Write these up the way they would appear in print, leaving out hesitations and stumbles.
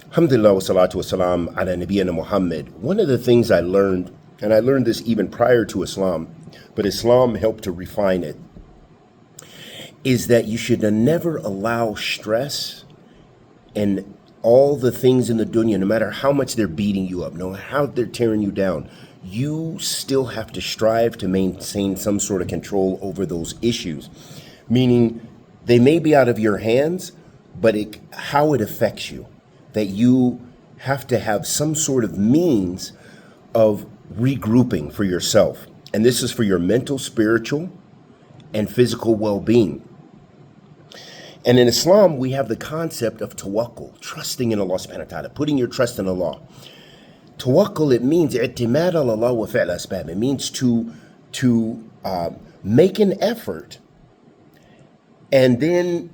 Alhamdulillah wa salatu wa salam ala nabiyyina Muhammad. One of the things I learned, and I learned this even prior to Islam, but Islam helped to refine it, is that you should never allow stress and all the things in the dunya, no matter how much they're beating you up, no matter how they're tearing you down, you still have to strive to maintain some sort of control over those issues. Meaning, they may be out of your hands, but how it affects you. That you have to have some sort of means of regrouping for yourself. And this is for your mental, spiritual, and physical well-being. And in Islam, we have the concept of tawakkul, trusting in Allah subhanahu wa ta'ala, putting your trust in Allah. Tawakkul, it means i'timad ala Allah wa fi'l asbab. It means to make an effort and then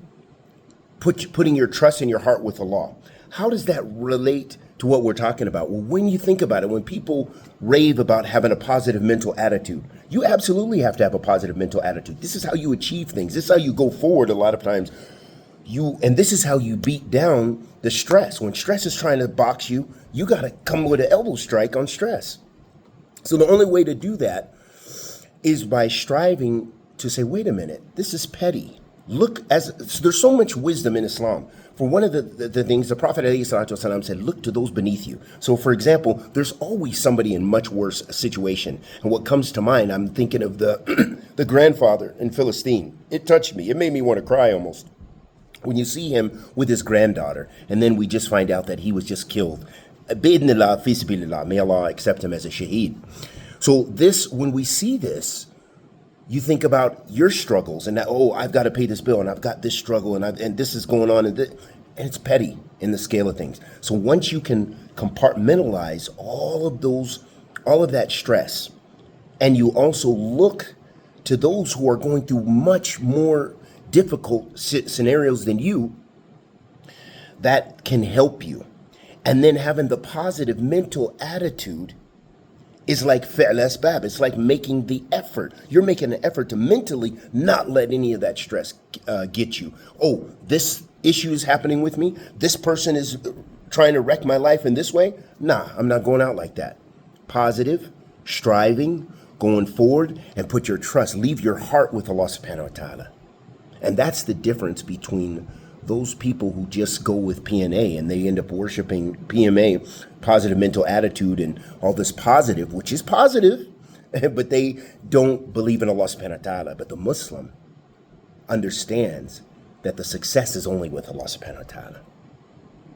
putting your trust in your heart with Allah. How does that relate to what we're talking about? Well, when you think about it, when people rave about having a positive mental attitude, you absolutely have to have a positive mental attitude. This is how you achieve things. This is how you go forward a lot of times. And this is how you beat down the stress. When stress is trying to box you, you got to come with an elbow strike on stress. So the only way to do that is by striving to say, wait a minute, this is petty. There's so much wisdom in Islam. For one of the things, the Prophet ﷺ said, look to those beneath you. So for example, there's always somebody in much worse situation. And what comes to mind, I'm thinking of the grandfather in Philistine. It touched me. It made me want to cry almost. When you see him with his granddaughter, and then we just find out that he was just killed. Bi'idhnillah, fi sabilillah, may Allah accept him as a shaheed. So when we see this, you think about your struggles and that, I've got to pay this bill and I've got this struggle and this is going on and it's petty in the scale of things. So once you can compartmentalize all of that stress, and you also look to those who are going through much more difficult scenarios than you, that can help you. And then having the positive mental attitude is like fi'l asbab. It's like making the effort. You're making an effort to mentally not let any of that stress get you. This issue is happening with me. This person is trying to wreck my life in this way. Nah, I'm not going out like that. Positive, striving, going forward, and put your trust. Leave your heart with Allah subhanahu wa ta'ala. And that's the difference between those people who just go with PNA and they end up worshiping PMA, positive mental attitude, and all this positive, which is positive, but they don't believe in Allah subhanahu wa ta'ala. But the Muslim understands that the success is only with Allah subhanahu wa ta'ala.